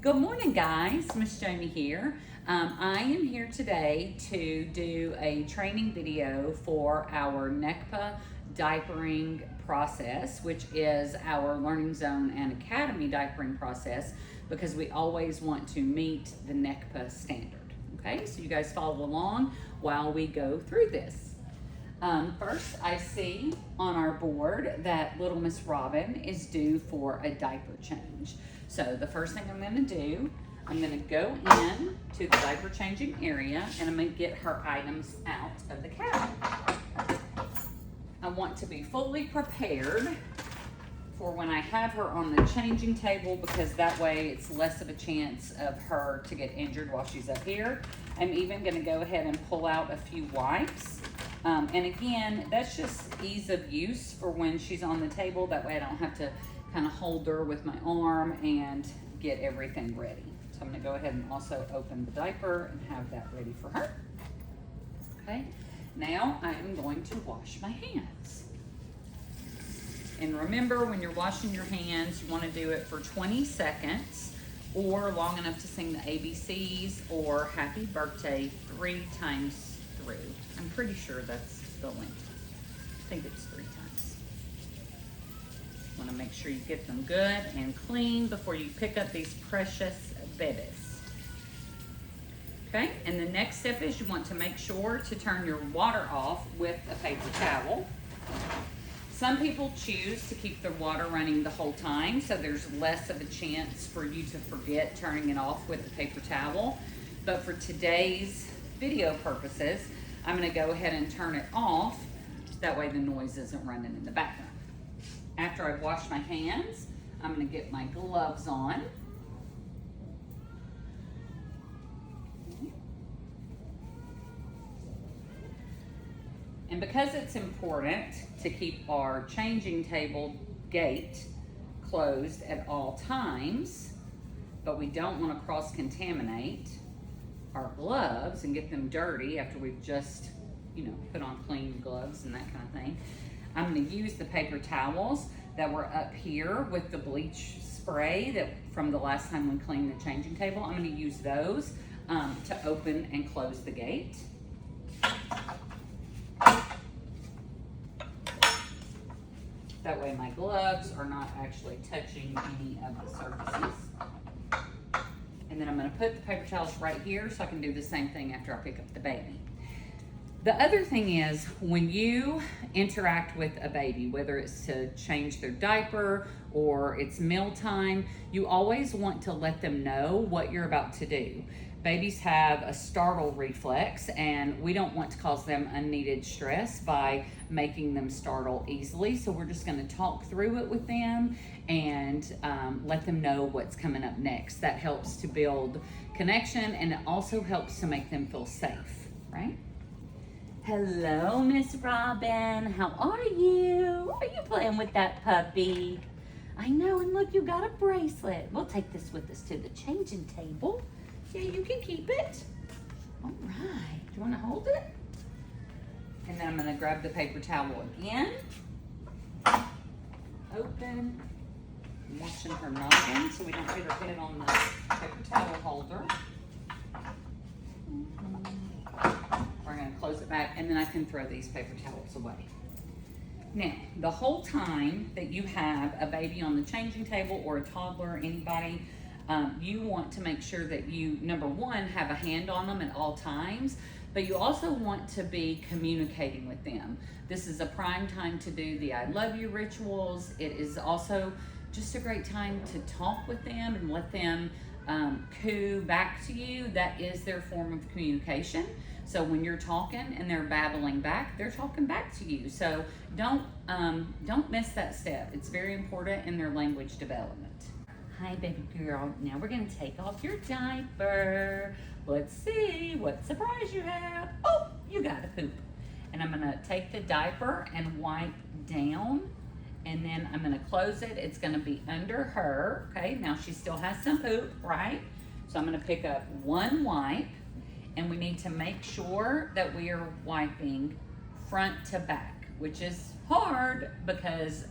Good morning, guys. Miss Jamie here. I am here today to do a training video for our NECPA diapering process, which is our Learning Zone and Academy diapering process, because we always want to meet the NECPA standard. Okay, so you guys follow along while we go through this. First, I see on our board that little Miss Robin is due for a diaper change. So the first thing I'm going to do, I'm going to go in to the diaper changing area and I'm going to get her items out of the cabinet. I want to be fully prepared for when I have her on the changing table, because that way it's less of a chance of her to get injured while she's up here. I'm even going to go ahead and pull out a few wipes. And again, that's just ease of use for when she's on the table. That way I don't have to kind of hold her with my arm and get everything ready. So I'm going to go ahead and also open the diaper and have that ready for her. Okay, now I am going to wash my hands. And remember, when you're washing your hands, you want to do it for 20 seconds or long enough to sing the ABCs or happy birthday 3 times through. I'm pretty sure that's the length. I think it's 3 times. Want to make sure you get them good and clean before you pick up these precious babies. Okay, and the next step is you want to make sure to turn your water off with a paper towel. Some people choose to keep their water running the whole time, so there's less of a chance for you to forget turning it off with the paper towel. But for today's video purposes, I'm going to go ahead and turn it off. That way the noise isn't running in the background. After I've washed my hands, I'm going to get my gloves on. And because it's important to keep our changing table gate closed at all times, but we don't want to cross-contaminate our gloves and get them dirty after we've just, put on clean gloves and that kind of thing, I'm going to use the paper towels that were up here with the bleach spray that from the last time we cleaned the changing table. I'm going to use those to open and close the gate. That way my gloves are not actually touching any of the surfaces. And then I'm going to put the paper towels right here so I can do the same thing after I pick up the baby. The other thing is, when you interact with a baby, whether it's to change their diaper or it's mealtime, you always want to let them know what you're about to do. Babies have a startle reflex, and we don't want to cause them unneeded stress by making them startle easily. So we're just going to talk through it with them and let them know what's coming up next. That helps to build connection, and it also helps to make them feel safe, right? Hello, Miss Robin. How are you? Are you playing with that puppy? I know, and look, you got a bracelet. We'll take this with us to the changing table. Yeah, you can keep it. All right. Do you want to hold it? And then I'm going to grab the paper towel again. Open. I'm washing her noggin so we don't get her head on the paper towel holder. We're going to close it back, and then I can throw these paper towels away. Now, the whole time that you have a baby on the changing table or a toddler, anybody, you want to make sure that you, number one, have a hand on them at all times, but you also want to be communicating with them. This is a prime time to do the I love you rituals. It is also just a great time to talk with them and let them coo back to you. That is their form of communication. So when you're talking and they're babbling back, they're talking back to you. So don't miss that step. It's very important in their language development. Hi, baby girl. Now we're going to take off your diaper. Let's see what surprise you have. Oh, you got a poop. And I'm going to take the diaper and wipe down, and then I'm going to close it. It's going to be under her. Okay, now she still has some poop, right? So I'm going to pick up one wipe, and we need to make sure that we are wiping front to back, which is hard because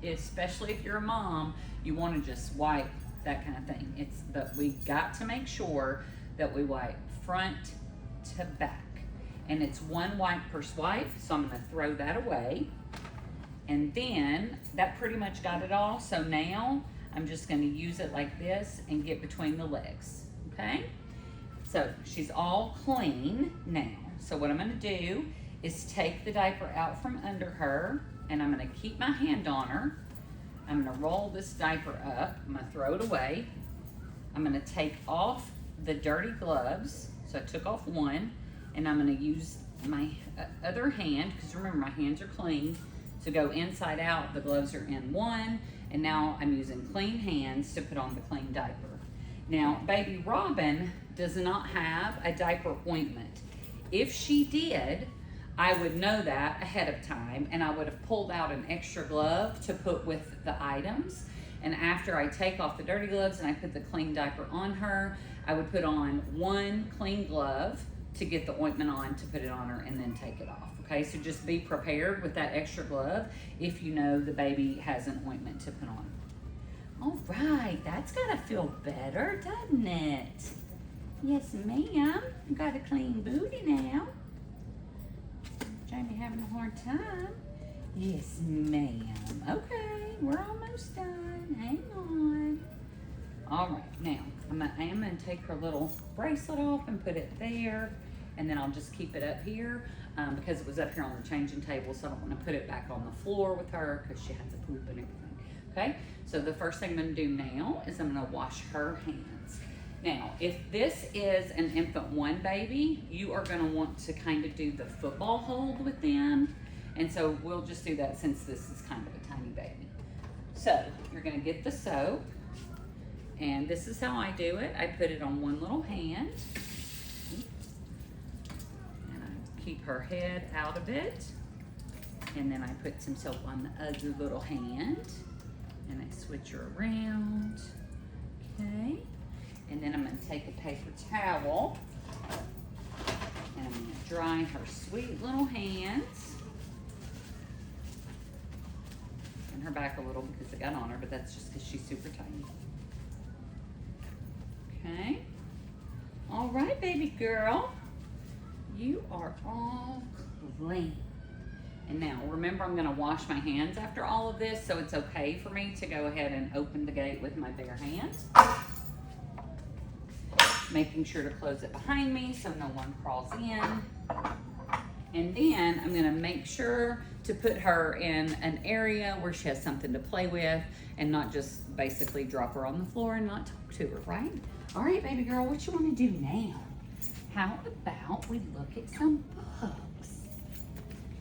especially if you're a mom, you want to just wipe that kind of thing. But we got to make sure that we wipe front to back. And it's one wipe per swipe, so I'm gonna throw that away. And then that pretty much got it all. So now I'm just gonna use it like this and get between the legs, okay? So she's all clean now. So what I'm gonna do is take the diaper out from under her, and I'm gonna keep my hand on her. I'm gonna roll this diaper up. I'm gonna throw it away. I'm gonna take off the dirty gloves. So I took off one, and I'm gonna use my other hand, because remember my hands are clean, to go inside out. The gloves are in one, and now I'm using clean hands to put on the clean diaper. Now, baby Robin does not have a diaper ointment. If she did, I would know that ahead of time, and I would have pulled out an extra glove to put with the items. And after I take off the dirty gloves and I put the clean diaper on her, I would put on one clean glove to get the ointment on, to put it on her, and then take it off. Okay, so just be prepared with that extra glove if you know the baby has an ointment to put on. All right, that's gotta feel better, doesn't it? Yes, ma'am. You got a clean booty now. Jamie having a hard time? Yes, ma'am. Okay, we're almost done. Hang on. All right, now I am gonna take her little bracelet off and put it there, and then I'll just keep it up here because it was up here on the changing table, so I don't want to put it back on the floor with her because she had to poop and everything. Okay, so the first thing I'm gonna do now is I'm gonna wash her hands. Now, if this is an infant 1 baby, you are gonna want to kind of do the football hold with them. And so we'll just do that since this is kind of a tiny baby. So you're gonna get the soap, and this is how I do it. I put it on one little hand, and I keep her head out of it. And then I put some soap on the other little hand, and I switch her around, okay? And then I'm gonna take a paper towel, and I'm gonna dry her sweet little hands. And her back a little because it got on her, but that's just because she's super tiny. Okay. All right, baby girl. You are all clean. And now, remember, I'm gonna wash my hands after all of this, so it's okay for me to go ahead and open the gate with my bare hands. Making sure to close it behind me so no one crawls in. And then I'm gonna make sure to put her in an area where she has something to play with and not just basically drop her on the floor and not talk to her, right? All right, baby girl, what you wanna do now? How about we look at some books?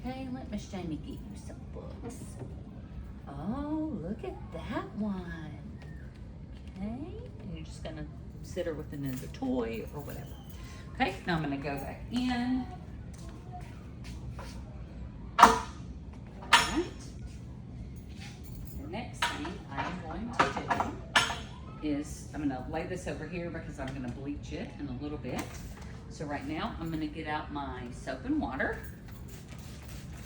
Okay, let Miss Jamie get you some books. Oh, look at that one. Okay, and you're just gonna sit her with another toy or whatever. Okay, now I'm gonna go back in. Alright. The next thing I'm going to do is I'm gonna lay this over here because I'm gonna bleach it in a little bit. So right now I'm gonna get out my soap and water.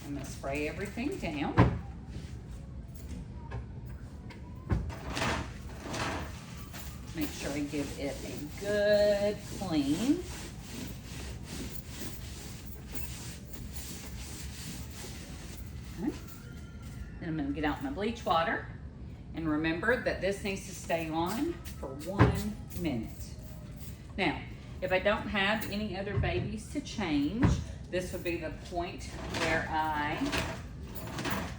I'm gonna spray everything down. Make sure I give it a good clean. Okay. Then I'm going to get out my bleach water. And remember that this needs to stay on for 1 minute. Now, if I don't have any other babies to change, this would be the point where I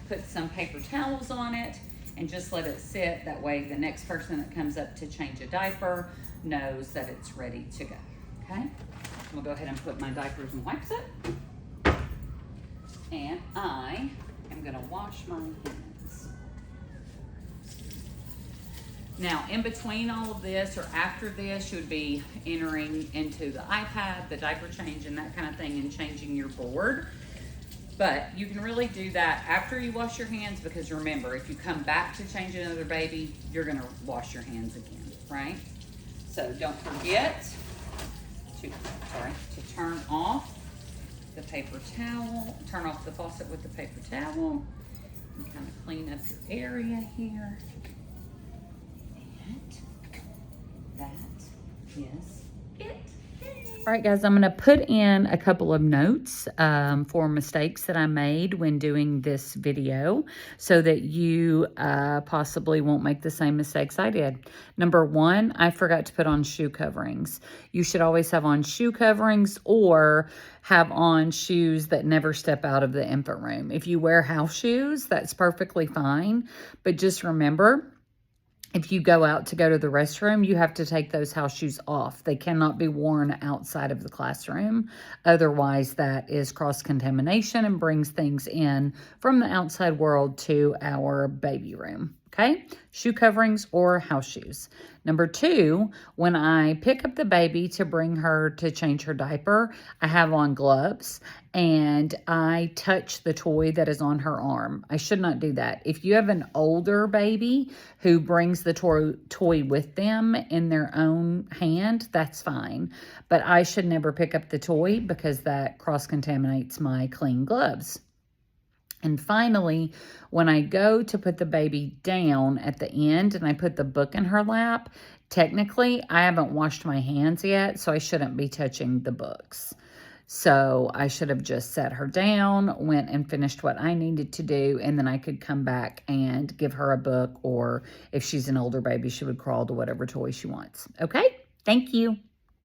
put some paper towels on it and just let it sit. That way the next person that comes up to change a diaper knows that it's ready to go, okay? We'll go ahead and put my diapers and wipes up. And I am gonna wash my hands. Now, in between all of this or after this, you would be entering into the iPad, the diaper change and that kind of thing, and changing your board. But you can really do that after you wash your hands, because remember, if you come back to change another baby, you're gonna wash your hands again, right? So don't forget to turn off the paper towel, turn off the faucet with the paper towel, and kind of clean up your area here. And Yes. It. All right, guys, I'm going to put in a couple of notes for mistakes that I made when doing this video so that you possibly won't make the same mistakes I did. Number one, I forgot to put on shoe coverings. You should always have on shoe coverings or have on shoes that never step out of the infant room. If you wear house shoes, that's perfectly fine, but just remember, if you go out to go to the restroom, you have to take those house shoes off. They cannot be worn outside of the classroom. Otherwise, that is cross-contamination and brings things in from the outside world to our baby room. Okay? Shoe coverings or house shoes. Number two, when I pick up the baby to bring her to change her diaper, I have on gloves and I touch the toy that is on her arm. I should not do that. If you have an older baby who brings the toy with them in their own hand, that's fine. But I should never pick up the toy because that cross-contaminates my clean gloves. And finally, when I go to put the baby down at the end and I put the book in her lap, technically I haven't washed my hands yet, so I shouldn't be touching the books. So I should have just set her down, went and finished what I needed to do, and then I could come back and give her a book, or if she's an older baby, she would crawl to whatever toy she wants. Okay? Thank you.